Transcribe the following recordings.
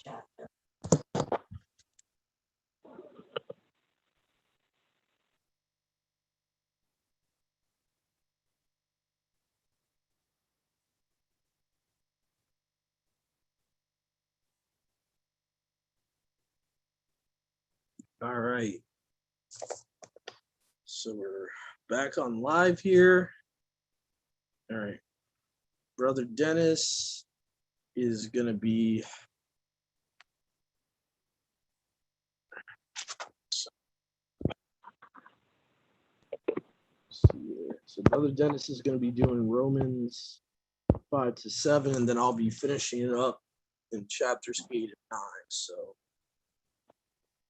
chapter. All right. So we're back on live here. All right. Brother Dennis is going to be so Brother Dennis is going to be doing Romans 5 to 7, and then I'll be finishing it up in chapters 8 and 9. So,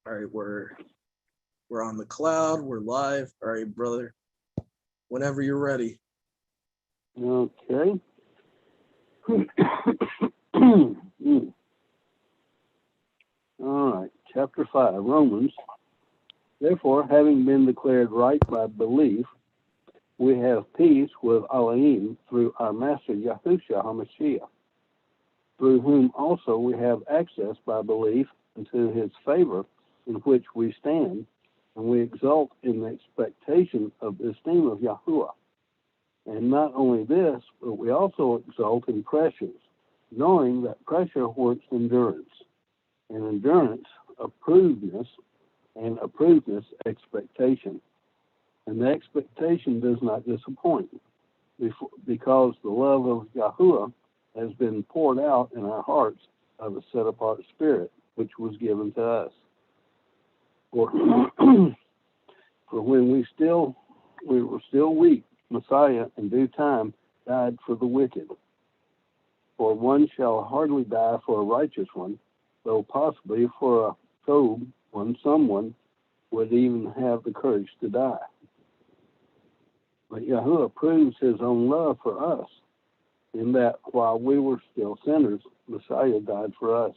all right, we're on the cloud, we're live. All right, brother, whenever you're ready. Okay. All right, chapter 5, Romans. Therefore, having been declared right by belief, we have peace with Elohim through our Master Yahushua HaMashiach, through whom also we have access by belief into his favor in which we stand, and we exult in the expectation of the esteem of Yahuwah. And not only this, but we also exult in pressures, knowing that pressure works endurance, and endurance, approvedness, and approvedness, expectation. And the expectation does not disappoint, because the love of Yahuwah has been poured out in our hearts of a set-apart spirit, which was given to us. For, for when we were still weak, Messiah in due time died for the wicked. For one shall hardly die for a righteous one, though possibly for a Job, when someone would even have the courage to die. But Yahuwah proves his own love for us, in that while we were still sinners, Messiah died for us.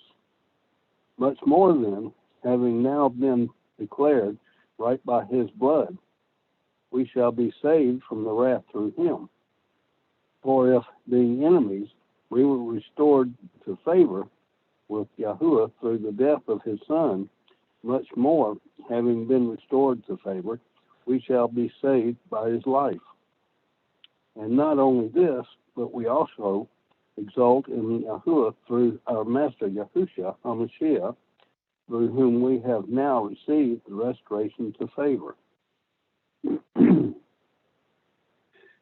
Much more then, having now been declared right by his blood, we shall be saved from the wrath through him. For if, being enemies, we were restored to favor with Yahuwah through the death of his Son, much more, having been restored to favor, we shall be saved by his life. And not only this, but we also exult in Yahuwah through our Master Yahushua HaMashiach, through whom we have now received the restoration to favor.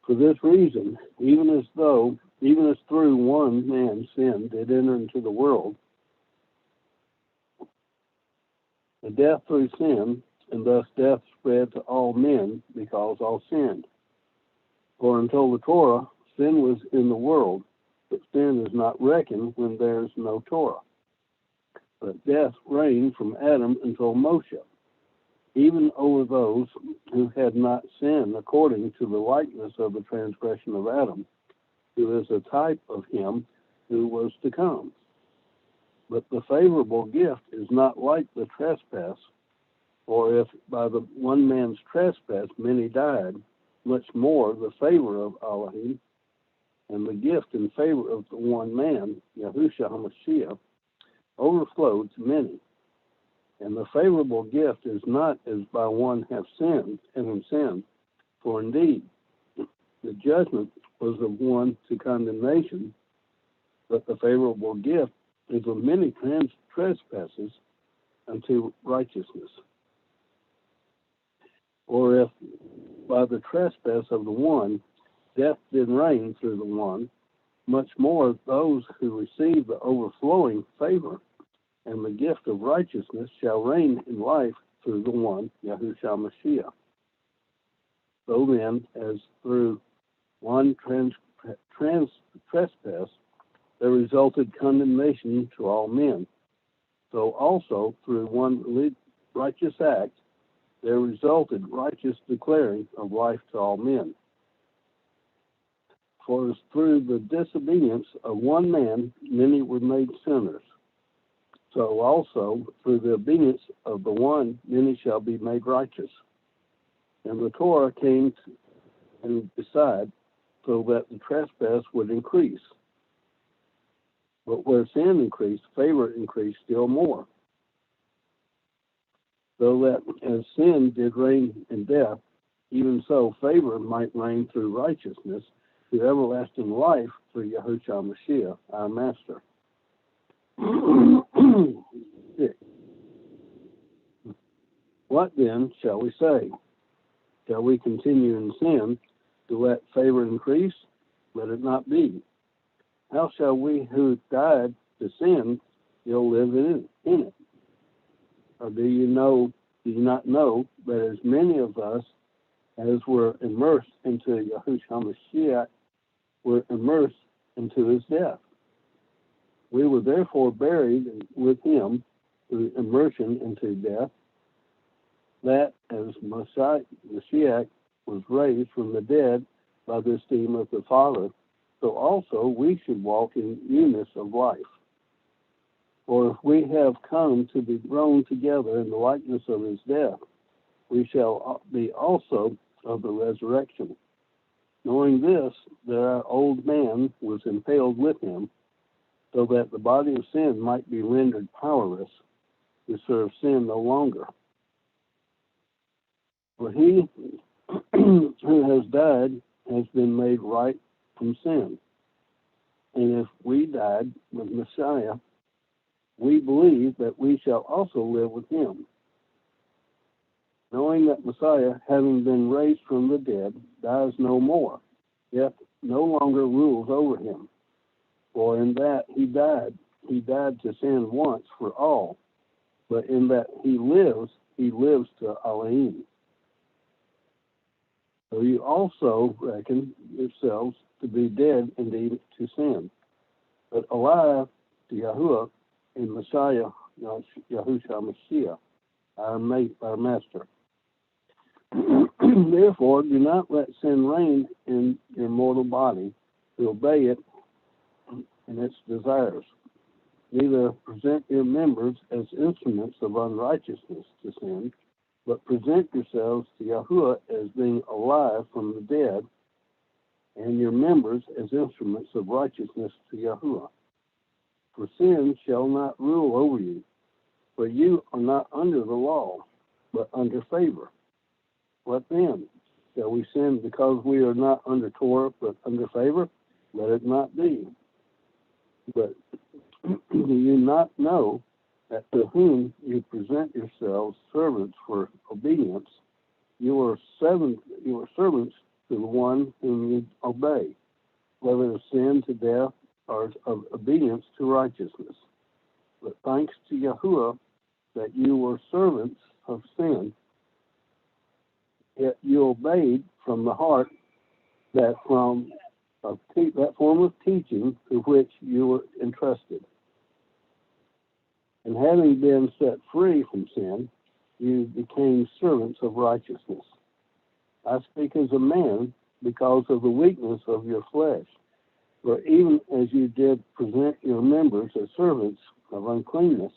For this reason, even as through one man sin did enter into the world, the death through sin, and thus death spread to all men because all sinned. For until the Torah, sin was in the world, but sin is not reckoned when there is no Torah. But death reigned from Adam until Moshe, even over those who had not sinned according to the likeness of the transgression of Adam, who is a type of him who was to come. But the favorable gift is not like the trespass, for if by the one man's trespass many died, much more the favor of Elohim and the gift in favor of the one man, Yahushua HaMashiach, overflowed to many. And the favorable gift is not as by one have sinned, having sinned, for indeed the judgment was of one to condemnation, but the favorable gift is of many trespasses unto righteousness. Or if by the trespass of the one death did reign through the one, much more those who receive the overflowing favor and the gift of righteousness shall reign in life through the one, Yahushua Mashiach. So then, as through one trespass there resulted condemnation to all men, so also through one righteous act there resulted righteous declaring of life to all men. For as through the disobedience of one man many were made sinners, so also through the obedience of the one many shall be made righteous. And the Torah came to decide so that the trespass would increase. But where sin increased, favor increased still more. So that as sin did reign in death, even so favor might reign through righteousness to everlasting life through Yahushua Mashiach, our Master. 6. What then shall we say? Shall we continue in sin to let favor increase? Let it not be. How shall we who died to sin still live in it? Or do you not know that as many of us as were immersed into Yahushua Mashiach were immersed into his death? We were therefore buried with him through immersion into death, that as Mashiach was raised from the dead by the esteem of the Father, so also we should walk in newness of life. For if we have come to be grown together in the likeness of his death, we shall be also of the resurrection. Knowing this, that our old man was impaled with him, so that the body of sin might be rendered powerless to serve sin no longer. For he who has died has been made right from sin. And if we died with Messiah, we believe that we shall also live with him. Knowing that Messiah, having been raised from the dead, dies no more, yet no longer rules over him. For in that he died to sin once for all. But in that he lives to Elohim. So you also reckon yourselves to be dead indeed to sin, but alive to Yahuwah in Messiah, Yahushua Mashiach, our Master. Therefore, do not let sin reign in your mortal body to obey it in its desires. Neither present your members as instruments of unrighteousness to sin, but present yourselves to Yahuwah as being alive from the dead, and your members as instruments of righteousness to Yahuwah. For sin shall not rule over you, for you are not under the law, but under favor. What then? Shall we sin because we are not under Torah, but under favor? Let it not be. But do you not know that to whom you present yourselves servants for obedience, you are servants to the one whom you obey, whether of sin to death or of obedience to righteousness. But thanks to Yahuwah that you were servants of sin, yet you obeyed from the heart that form of teaching to which you were entrusted. And having been set free from sin, you became servants of righteousness. I speak as a man because of the weakness of your flesh. For even as you did present your members as servants of uncleanness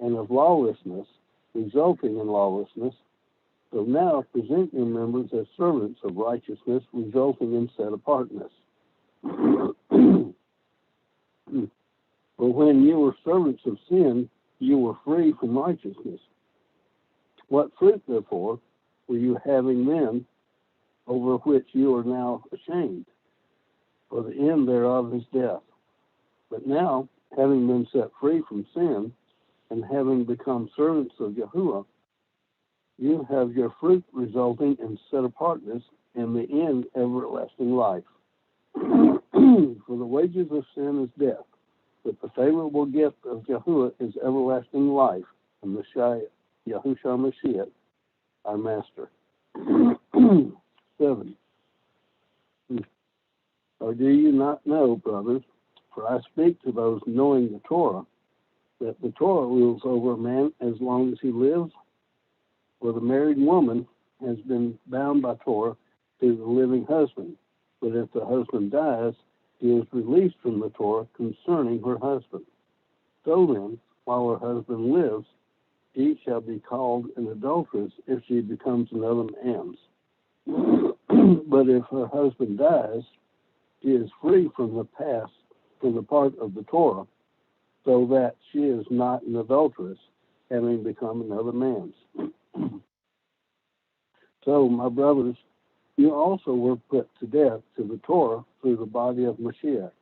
and of lawlessness, resulting in lawlessness, so now present your members as servants of righteousness, resulting in set-apartness. For when you were servants of sin, you were free from righteousness. What fruit, therefore, were you having then, over which you are now ashamed? For the end thereof is death. But now, having been set free from sin, and having become servants of Yahuwah, you have your fruit resulting in set-apartness, and the end everlasting life. For the wages of sin is death, but the favorable gift of Yahuwah is everlasting life, and Yahushua Mashiach, our Master. 7. Or do you not know, brothers, for I speak to those knowing the Torah, that the Torah rules over a man as long as he lives? For the married woman has been bound by Torah to the living husband, but if the husband dies, she is released from the Torah concerning her husband. So then, while her husband lives, she shall be called an adulteress if she becomes another man's. But if her husband dies, she is free from the part of the Torah so that she is not an adulteress, having become another man's. So, my brothers, you also were put to death to the Torah through the body of Mashiach,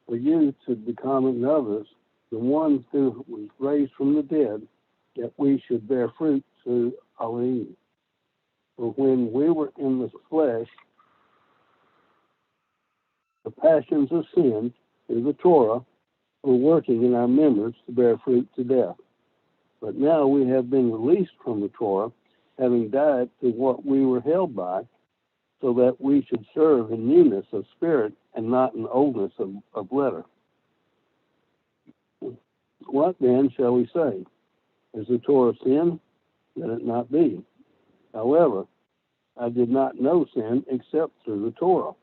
for you to become in others the one who was raised from the dead, that we should bear fruit to Elohim. For when we were in the flesh, the passions of sin through the Torah were working in our members to bear fruit to death. But now we have been released from the Torah, having died to what we were held by, so that we should serve in newness of spirit and not in oldness of letter. What then shall we say? Is the Torah sin? Let it not be. However, I did not know sin except through the Torah.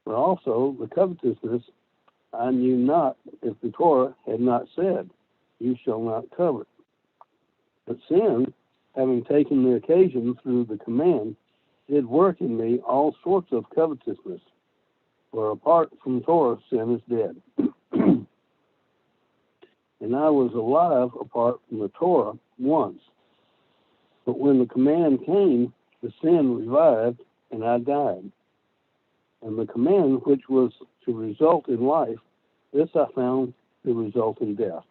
But also the covetousness I knew not, if the Torah had not said, you shall not covet. But sin, having taken the occasion through the command, did work in me all sorts of covetousness. For apart from Torah, sin is dead. And I was alive apart from the Torah once. But when the command came, the sin revived, and I died. And the command which was to result in life, this I found to result in death.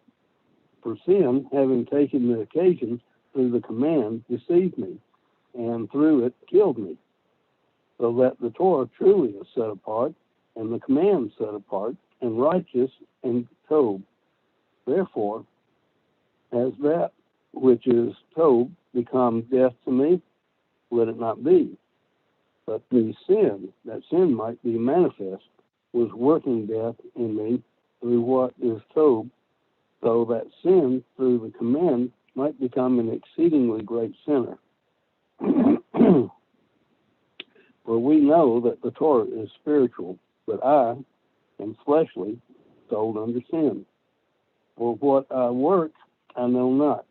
For sin, having taken the occasion through the command, deceived me, and through it killed me. So that the Torah truly is set apart, and the command set apart, and righteous, and tob. Therefore, has that which is tob become death to me? Let it not be. But the sin, that sin might be manifest, was working death in me through what is tob, so that sin through the command might become an exceedingly great sinner. For we know that the Torah is spiritual, but I am fleshly, sold under sin. For what I work, I know not.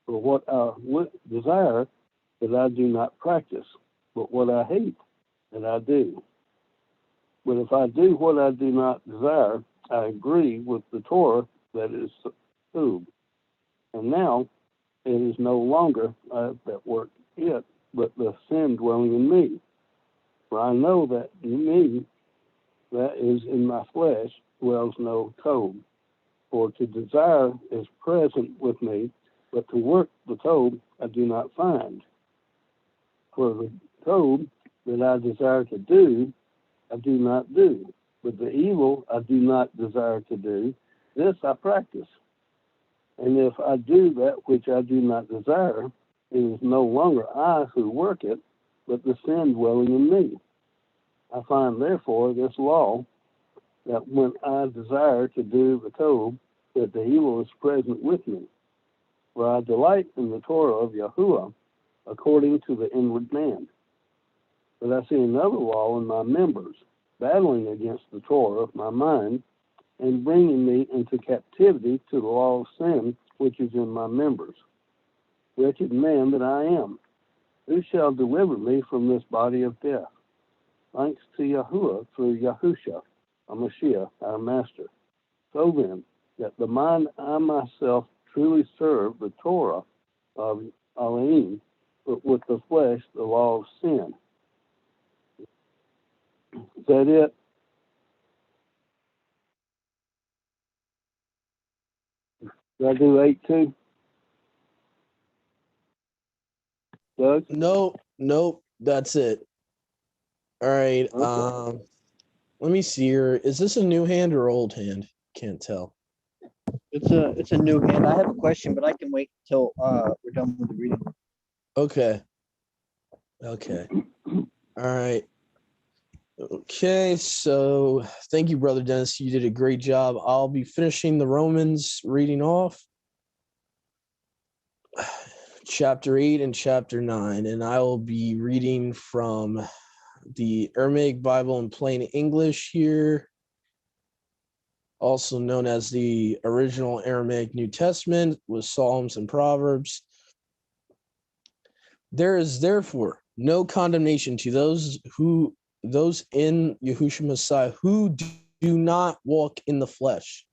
For what I desire, that I do not practice. But what I hate, that I do. But if I do what I do not desire, I agree with the Torah that is tob. And now it is no longer I that work it, but the sin dwelling in me. For I know that in me, that is in my flesh, dwells no tob. For to desire is present with me, but to work the tob I do not find. For the tob that I desire to do, I do not do. But the evil I do not desire to do, this I practice. And if I do that which I do not desire, it is no longer I who work it, but the sin dwelling in me. I find therefore this law, that when I desire to do the tob, that the evil is present with me. For I delight in the Torah of Yahuwah, according to the inward man. But I see another law in my members, battling against the Torah of my mind, and bringing me into captivity to the law of sin, which is in my members. Wretched man that I am, who shall deliver me from this body of death? Thanks to Yahuwah through Yahusha, Mashiach, our Master. So then, that the mind I myself truly serve the Torah of Elohim, but with the flesh the law of sin. Is that it? Did I do 8 too? Doug? Nope, that's it. All right. Okay. Let me see here. Is this a new hand or old hand? Can't tell. It's a new hand. I have a question, but I can wait till we're done with the reading. Okay. All right. Okay, so thank you, Brother Dennis. You did a great job. I'll be finishing the Romans reading off chapter 8 and chapter 9, and I will be reading from the Aramaic Bible in plain English here, also known as the original Aramaic New Testament with Psalms and Proverbs. There is therefore no condemnation to those in Yahushua Messiah who do not walk in the flesh,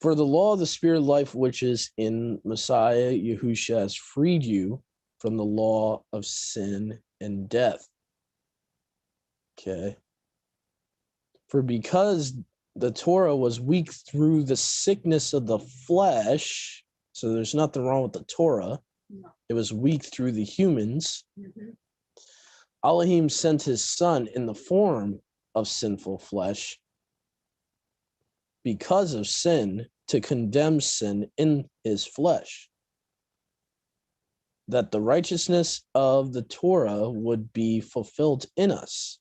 For the law of the spirit of life, which is in Messiah Yahushua, has freed you from the law of sin and death. Okay. For because the Torah was weak through the sickness of the flesh, so there's nothing wrong with the Torah. No. It was weak through the humans. Mhm. Elohim sent his son in the form of sinful flesh because of sin to condemn sin in his flesh, that the righteousness of the Torah would be fulfilled in us,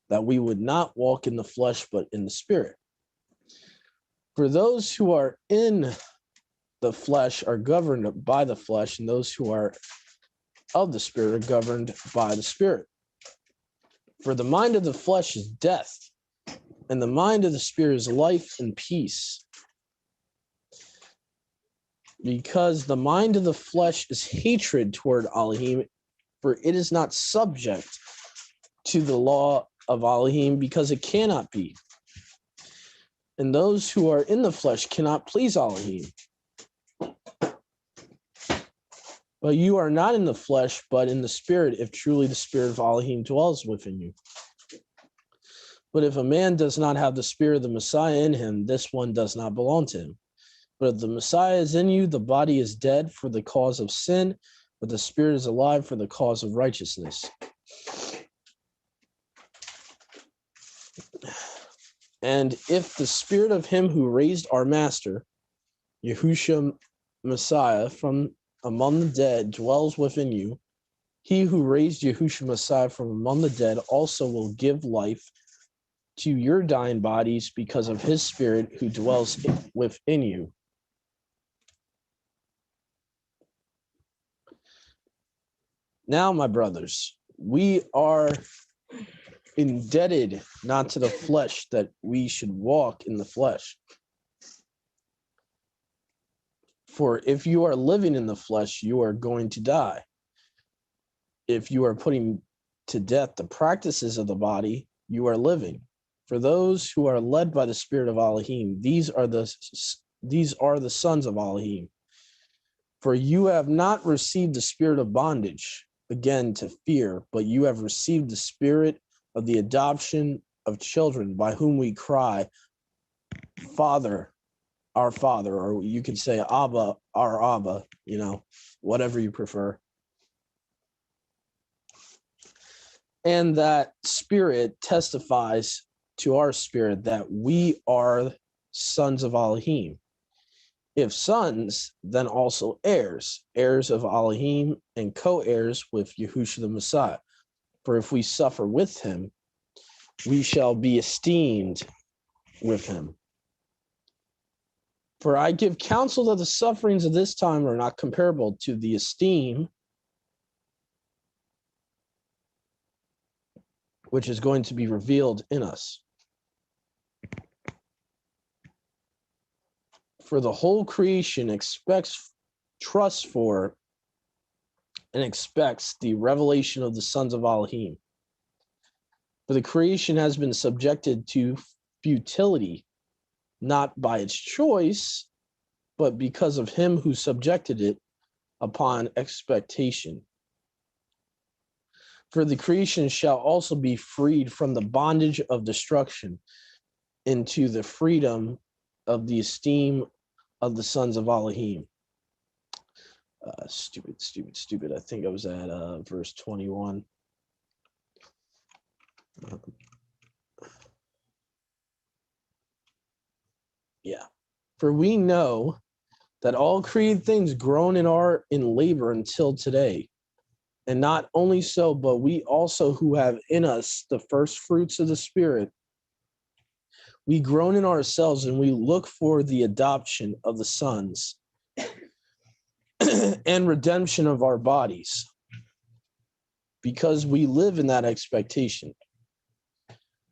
that we would not walk in the flesh but in the spirit. For those who are in the flesh are governed by the flesh, and those who are of the spirit are governed by the spirit. For the mind of the flesh is death, and the mind of the spirit is life and peace. Because the mind of the flesh is hatred toward Elohim, for it is not subject to the law of Elohim, because it cannot be. And those who are in the flesh cannot please Elohim. But you are not in the flesh, but in the spirit, if truly the spirit of Elohim dwells within you. But if a man does not have the spirit of the Messiah in him, this one does not belong to him. But if the Messiah is in you, the body is dead for the cause of sin, but the spirit is alive for the cause of righteousness. And if the spirit of him who raised our master, Yahushua Messiah, from among the dead dwells within you, he who raised Yahushua Messiah from among the dead also will give life to your dying bodies because of his spirit who dwells within you. Now, my brothers, we are indebted not to the flesh that we should walk in the flesh. For if you are living in the flesh, you are going to die. If you are putting to death the practices of the body, you are living. For those who are led by the spirit of Elohim, these are the sons of Elohim. For you have not received the spirit of bondage, again to fear, but you have received the spirit of the adoption of children, by whom we cry, Father, our Father, or you could say Abba, our Abba, whatever you prefer. And that spirit testifies to our spirit that we are sons of Elohim. If sons, then also heirs, heirs of Elohim and co-heirs with Yahushua the Messiah. For if we suffer with him, we shall be esteemed with him. For I give counsel that the sufferings of this time are not comparable to the esteem which is going to be revealed in us. For the whole creation trusts for, and expects the revelation of the sons of Elohim. For the creation has been subjected to futility, not by its choice, but because of him who subjected it upon expectation. For the creation shall also be freed from the bondage of destruction into the freedom of the esteem of the sons of Elohim. Stupid. I think I was at verse 21. Yeah. For we know that all created things groan and are in labor until today. And not only so, but we also who have in us the first fruits of the Spirit, we groan in ourselves and we look for the adoption of the sons and redemption of our bodies, because we live in that expectation.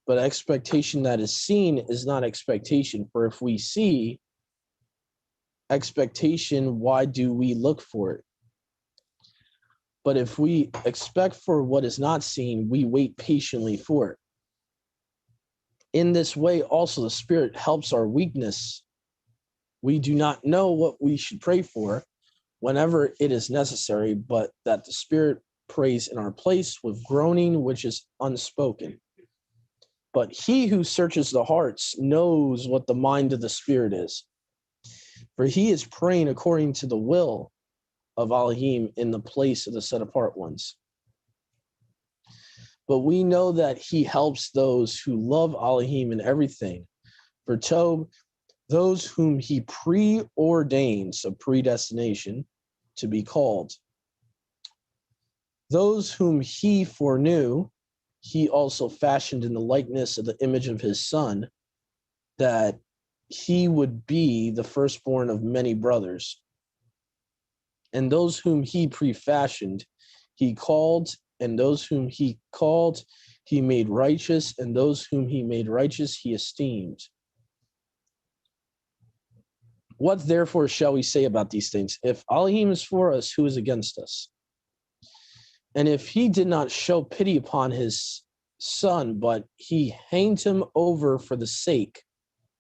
But expectation that is seen is not expectation. For if we see expectation, why do we look for it? But if we expect for what is not seen, we wait patiently for it. In this way, also the Spirit helps our weakness. we do not know what we should pray for whenever it is necessary, but that the Spirit prays in our place with groaning which is unspoken. But he who searches the hearts knows what the mind of the Spirit is, for he is praying according to the will of Elohim in the place of the set apart ones. But we know that he helps those who love Elohim in everything. For Tob, those whom he preordains, so predestination, to be called. Those whom he foreknew, he also fashioned in the likeness of the image of his Son, that he would be the firstborn of many brothers. And those whom he prefashioned, he called, and those whom he called, he made righteous, and those whom he made righteous, he esteemed. What therefore shall we say about these things? If Elohim is for us, who is against us? And if he did not show pity upon his Son, but he hanged him over for the sake,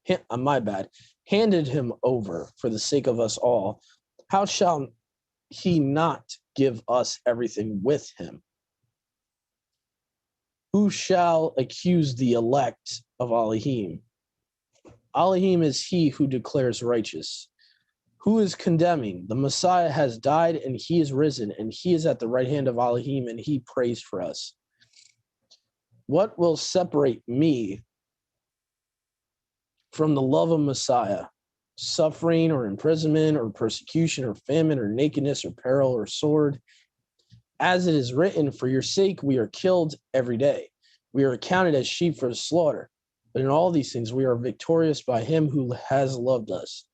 handed him over for the sake of us all, how shall he not give us everything with him? Who shall accuse the elect of Elohim? Elohim is he who declares righteous. Who is condemning? The Messiah has died and he is risen, and he is at the right hand of Elohim, and he prays for us. What will separate me from the love of Messiah? Suffering or imprisonment or persecution or famine or nakedness or peril or sword? As it is written, for your sake we are killed every day. We are accounted as sheep for the slaughter. But in all these things we are victorious by him who has loved us.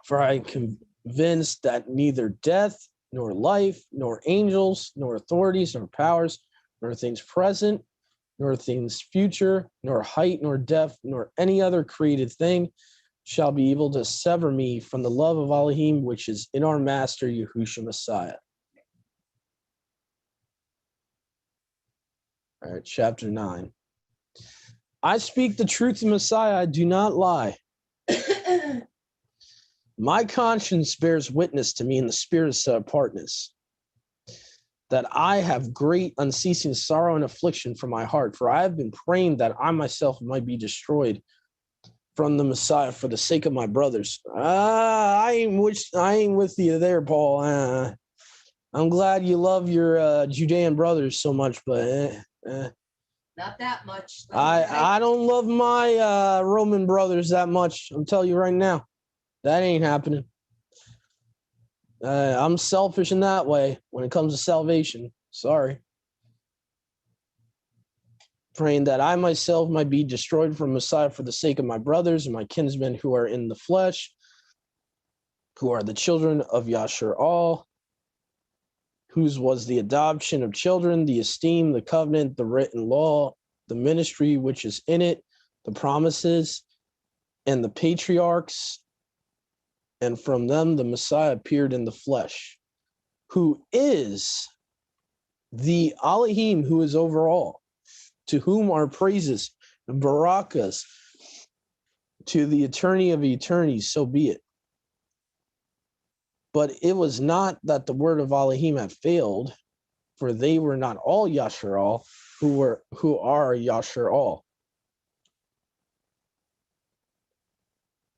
For I am convinced that neither death, nor life, nor angels, nor authorities, nor powers, nor things present, nor things future, nor height, nor depth, nor any other created thing shall be able to sever me from the love of Elohim, which is in our Master Yahushua Messiah. All right, chapter 9. I speak the truth in Messiah, I do not lie. My conscience bears witness to me in the spirit of set apartness, that I have great unceasing sorrow and affliction from my heart, for I have been praying that I myself might be destroyed from the Messiah for the sake of my brothers. I ain't with you there, Paul. I'm glad you love your Judean brothers so much, but Not that much. I don't love my Roman brothers that much. I'm telling you right now, that ain't happening. I'm selfish in that way when it comes to salvation. Sorry. Praying that I myself might be destroyed from Messiah for the sake of my brothers and my kinsmen who are in the flesh, who are the children of Yashar'al, whose was the adoption of children, the esteem, the covenant, the written law, the ministry which is in it, the promises, and the patriarchs, and from them the Messiah appeared in the flesh, who is the Elohim who is over all, to whom are praises and barakas to the eternity of eternity, so be it. But it was not that the word of Elohim had failed, for they were not all Yashar'al who are Yashar'al.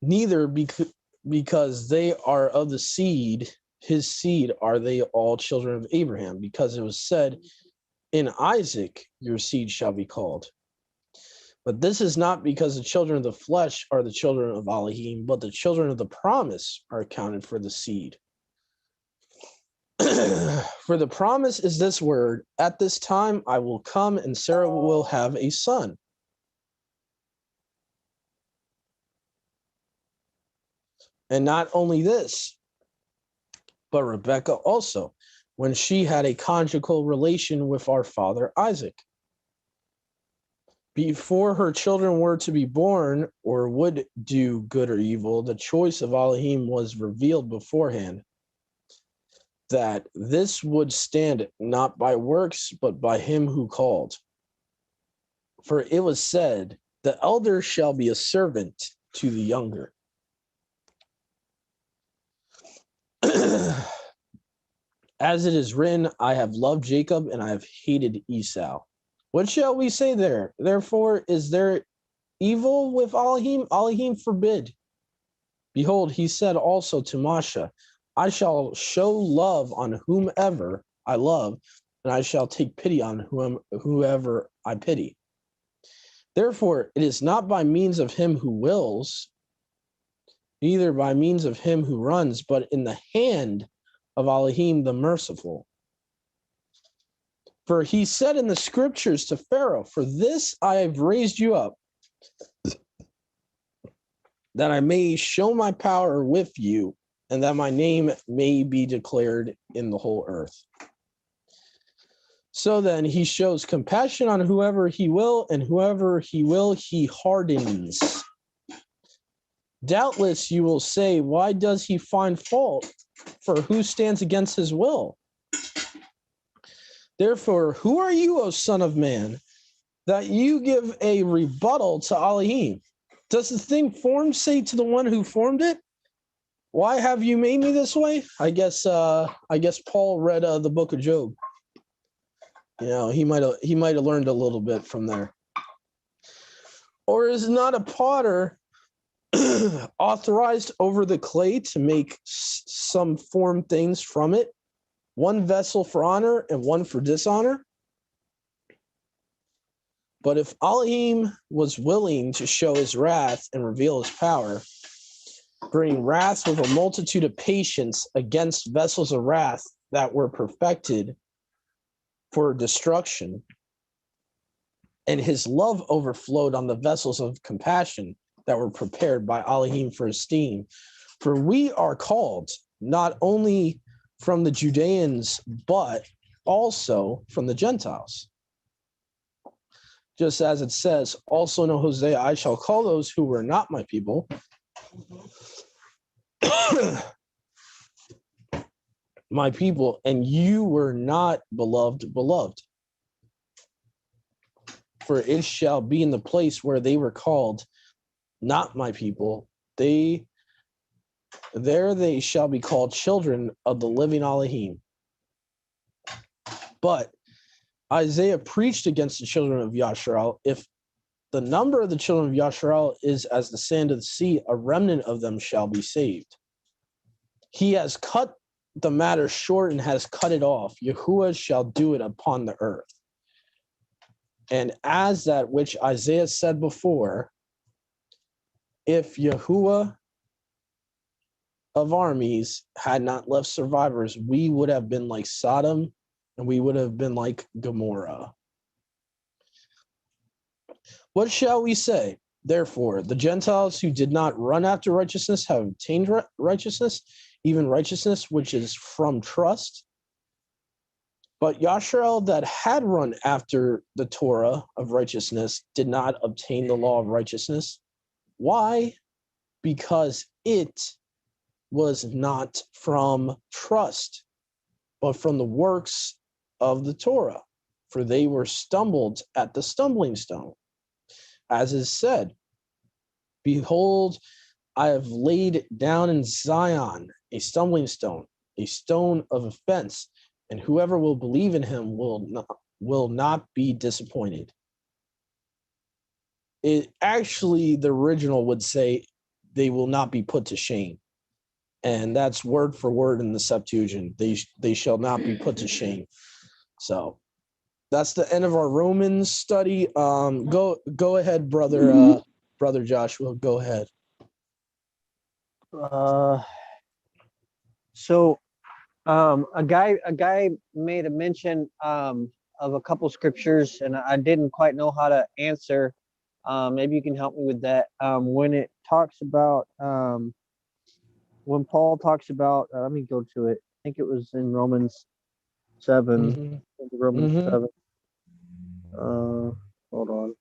Neither because they are of the seed, his seed, are they all children of Abraham, because it was said, in Isaac your seed shall be called. But this is not because the children of the flesh are the children of Elohim, but the children of the promise are accounted for the seed. For the promise is this word, at this time I will come and Sarah will have a son. And not only this, but Rebekah also, when she had a conjugal relation with our father Isaac. Before her children were to be born, or would do good or evil, the choice of Elohim was revealed beforehand, that this would stand not by works, but by him who called. For it was said, the elder shall be a servant to the younger. As it is written, I have loved Jacob and I have hated Esau. What shall we say there? Therefore, is there evil with Elohim? Elohim forbid. Behold, he said also to Masha, I shall show love on whomever I love, and I shall take pity on whoever I pity. Therefore, it is not by means of him who wills, neither by means of him who runs, but in the hand of Elohim the merciful. For he said in the scriptures to Pharaoh, for this I have raised you up, that I may show my power with you, and that my name may be declared in the whole earth. So then he shows compassion on whoever he will, and whoever he will, he hardens. Doubtless you will say, why does he find fault? For who stands against his will? Therefore, who are you, O son of man, that you give a rebuttal to Elohim? Does the thing formed say to the one who formed it, why have you made me this way? I guess Paul read the book of Job. You know, he might have learned a little bit from there. Or is not a potter authorized over the clay to make some formed things from it, one vessel for honor and one for dishonor? But if Elohim was willing to show his wrath and reveal his power, bring wrath with a multitude of patience against vessels of wrath that were perfected for destruction, and his love overflowed on the vessels of compassion that were prepared by Elohim for esteem. For we are called not only from the Judeans, but also from the Gentiles. Just as it says, also in Hosea, I shall call those who were not my people my people, and you were not beloved. For it shall be in the place where they were called not my people, there they shall be called children of the living Elohim. But Isaiah preached against the children of Yasharal. If the number of the children of Yasharal is as the sand of the sea, a remnant of them shall be saved. He has cut the matter short and has cut it off. Yahuwah shall do it upon the earth. And as that which Isaiah said before, if Yahuwah of armies had not left survivors, we would have been like Sodom and we would have been like Gomorrah. What shall we say? Therefore, the Gentiles who did not run after righteousness have obtained righteousness, even righteousness which is from trust. But Yasharal that had run after the Torah of righteousness did not obtain the law of righteousness. Why? Because it was not from trust, but from the works of the Torah, for they were stumbled at the stumbling stone. As is said, behold, I have laid down in Zion a stumbling stone, a stone of offense, and whoever will believe in him will not be disappointed. It actually, the original would say, they will not be put to shame. And that's word for word in the Septuagint. They shall not be put to shame. So that's the end of our Romans study. Go ahead, brother Joshua. Go ahead. So a guy made a mention of a couple scriptures, and I didn't quite know how to answer. Maybe you can help me with that. When it talks about when Paul talks about, let me go to it. I think it was in Romans 7. Mm-hmm. Romans Mm-hmm. 7. Hold on.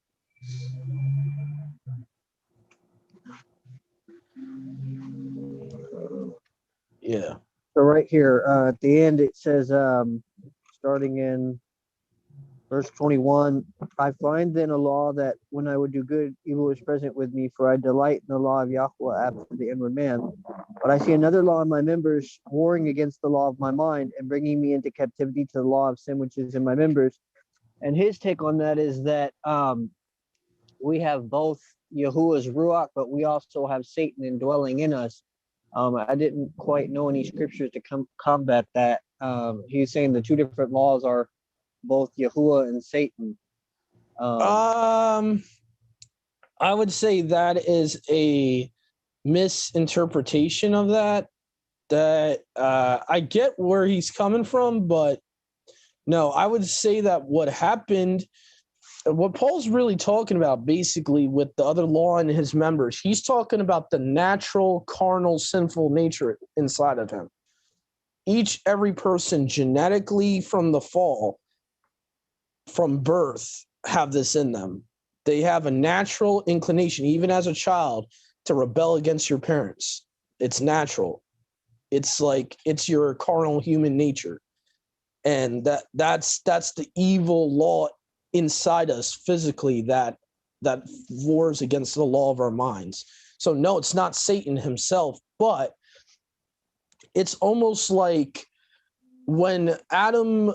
Yeah. So right here at the end it says, starting in Verse 21, I find then a law that when I would do good, evil is present with me, for I delight in the law of Yahweh after the inward man. But I see another law in my members, warring against the law of my mind and bringing me into captivity to the law of sin which is in my members. And his take on that is that we have both Yahuwah's Ruach, but we also have Satan indwelling in us. I didn't quite know any scriptures to combat that. He's saying the two different laws are both Yahuwah and Satan. I would say that is a misinterpretation of that. I get where he's coming from, but no, I would say that what happened, what Paul's really talking about basically with the other law and his members, he's talking about the natural, carnal, sinful nature inside of him. Every person genetically from the fall, from birth, have this in them. They have a natural inclination, even as a child, to rebel against your parents. It's natural. It's like it's your carnal human nature. And that's the evil law inside us physically that wars against the law of our minds. So no, it's not Satan himself, but it's almost like when Adam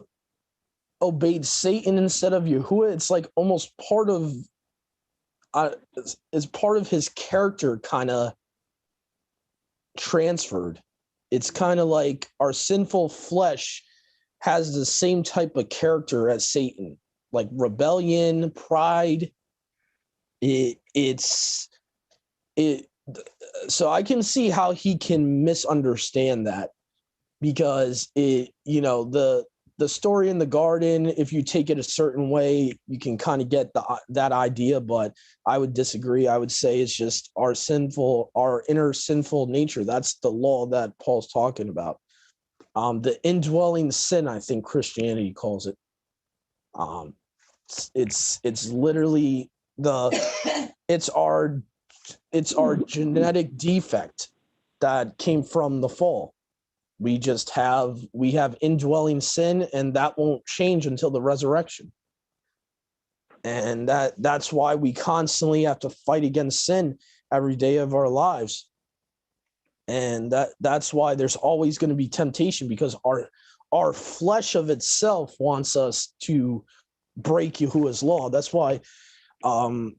obeyed Satan instead of Yahuwah, it's like almost part of his character kind of transferred. It's kind of like our sinful flesh has the same type of character as Satan, like rebellion, pride. So I can see how he can misunderstand that, because the story in the garden, if you take it a certain way, you can kind of get that idea, but I would disagree. I would say it's just our inner sinful nature. That's the law that Paul's talking about. The indwelling sin, I think Christianity calls it. It's literally it's our genetic defect that came from the fall. We have indwelling sin, and that won't change until the resurrection. And that's why we constantly have to fight against sin every day of our lives. And that's why there's always going to be temptation, because our flesh of itself wants us to break Yahuwah's law. That's why Paul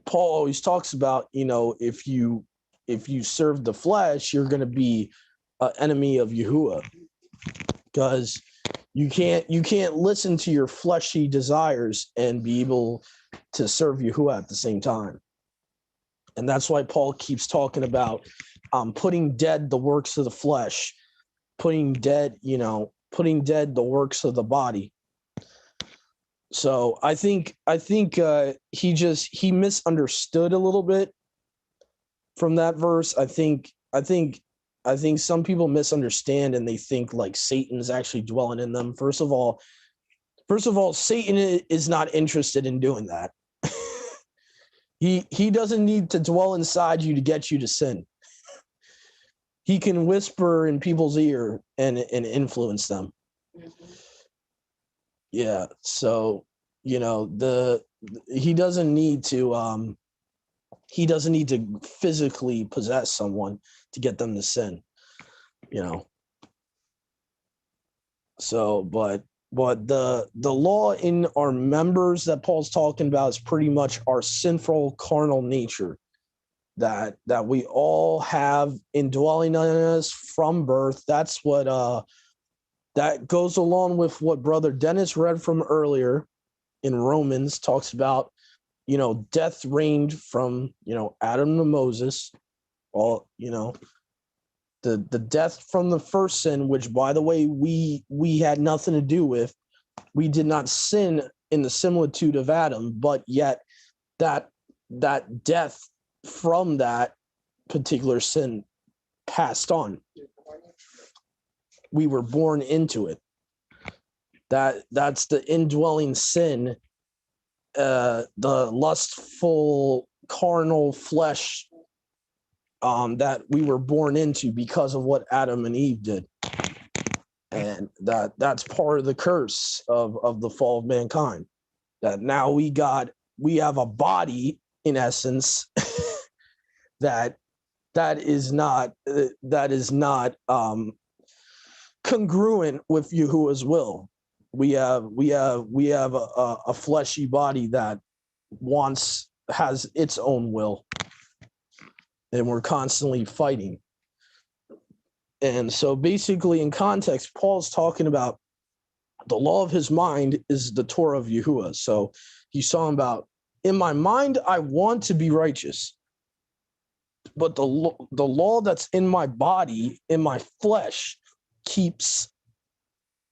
always talks about, if you serve the flesh, you're going to be an enemy of Yahuwah, because you can't listen to your fleshy desires and be able to serve Yahuwah at the same time. And that's why Paul keeps talking about putting dead the works of the flesh, putting dead the works of the body. So I think he misunderstood a little bit from that verse. I think some people misunderstand, and they think like Satan's actually dwelling in them. First of all, Satan is not interested in doing that. He doesn't need to dwell inside you to get you to sin. He can whisper in people's ear and influence them. Mhm. Yeah. So, he doesn't need to physically possess someone to get them to sin, So, but the law in our members that Paul's talking about is pretty much our sinful carnal nature that we all have indwelling on us from birth. That's what that goes along with what Brother Dennis read from earlier in Romans. Talks about, death reigned from, Adam to Moses. All, the death from the first sin, which, by the way, we had nothing to do with. We did not sin in the similitude of Adam, but yet that death from that particular sin passed on. We were born into it. That's the indwelling sin, the lustful carnal flesh that we were born into because of what Adam and Eve did. And that's part of the curse of the fall of mankind. that now we have a body in essence that is not congruent with Yahuwah's will. We have a fleshy body that has its own will, and we're constantly fighting. And so basically in context, Paul's talking about the law of his mind is the Torah of Yahuwah. So he's talking about, in my mind, I want to be righteous, but the law that's in my body, in my flesh, keeps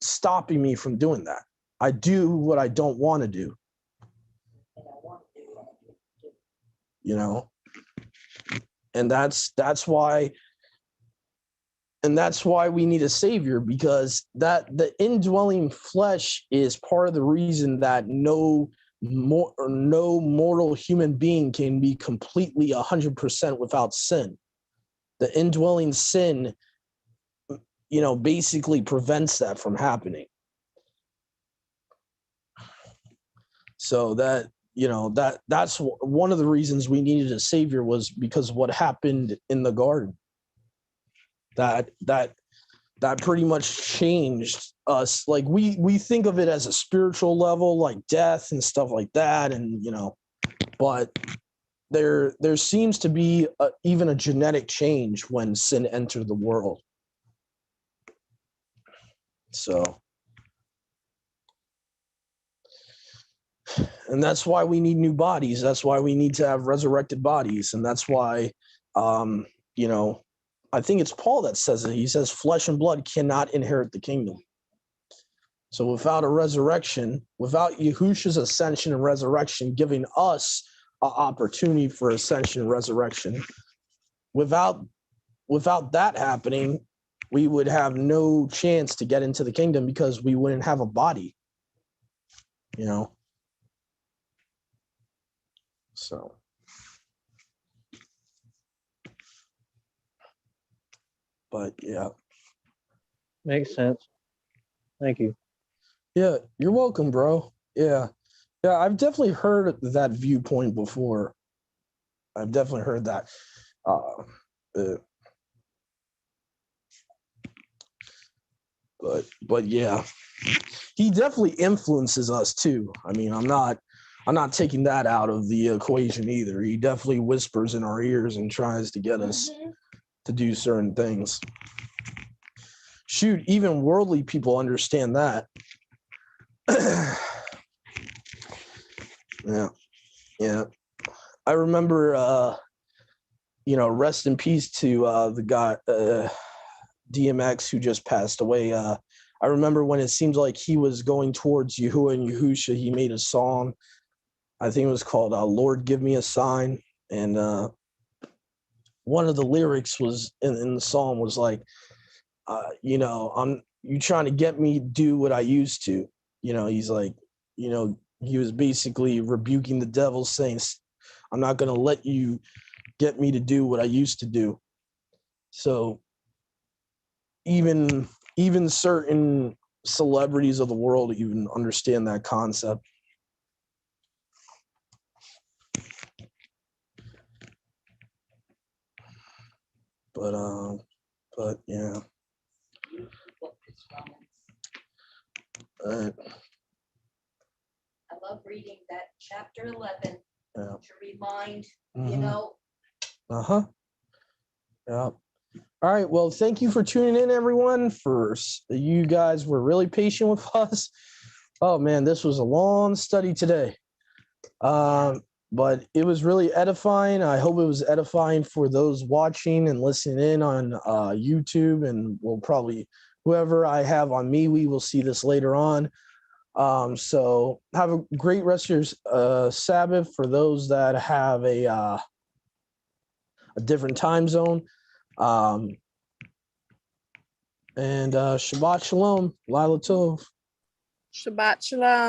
stopping me from doing that. I do what I don't want to do. You know? And that's why we need a savior, because that the indwelling flesh is part of the reason that no mortal human being can be completely 100% without sin. The indwelling sin, basically prevents that from happening. So that's one of the reasons we needed a savior, was because of what happened in the garden. That pretty much changed us. Like we think of it as a spiritual level, like death and stuff like that, and but there seems to be even a genetic change when sin entered the world. So, and that's why we need new bodies. That's why we need to have resurrected bodies, and that's why I think it's Paul that says it. He says flesh and blood cannot inherit the kingdom. So without a resurrection, without Yahushua's ascension and resurrection giving us an opportunity for ascension and resurrection, without that happening, we would have no chance to get into the kingdom, because we wouldn't have a body. So. But yeah. Makes sense. Thank you. Yeah, you're welcome, bro. Yeah. Yeah, I've definitely heard that viewpoint before. I've definitely heard that. But yeah. He definitely influences us too. I mean, I'm not taking that out of the equation either. He definitely whispers in our ears and tries to get us to do certain things. Shoot, even worldly people understand that. Yeah. I remember, rest in peace to the guy, DMX, who just passed away. I remember when it seemed like he was going towards Yahuwah and Yahusha, he made a song. I think it was called Lord, Give Me a Sign. And one of the lyrics was in the song was like, you trying to get me to do what I used to. He's like, he was basically rebuking the devil, saying, I'm not going to let you get me to do what I used to do. So even certain celebrities of the world even understand that concept. But yeah. I love reading that chapter 11 to remind, Uh-huh. Yeah. All right. Well, thank you for tuning in, everyone. You guys were really patient with us. Oh man, this was a long study today. But it was really edifying. I hope it was edifying for those watching and listening in on YouTube, and we'll probably, whoever I have on me, we will see this later on. So have a great rest of your Sabbath. For those that have a different time zone, and Shabbat Shalom, Lila Tov. Shabbat Shalom.